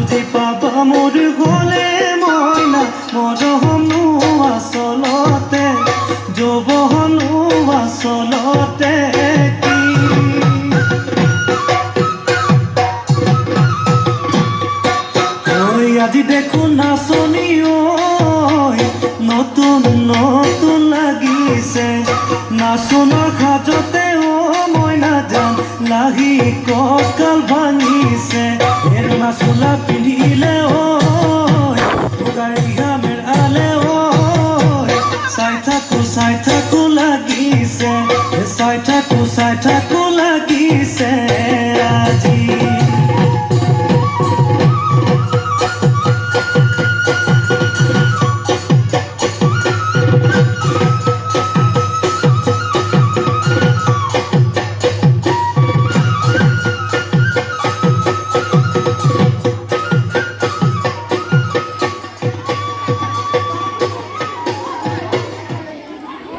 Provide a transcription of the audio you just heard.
বুজি পাবা মোৰ গলে মইনা মৰমনো আচলতে যৌৱনো আচলতে কি ঐ আজি দেখো নাচনি ঐ নতুন নতুন লাগিছে নাচনৰ সাজতে ও মইনা জান লাগি কঁকাল ভাঙিছে এৰমা চোলা পিন্ধিলে ও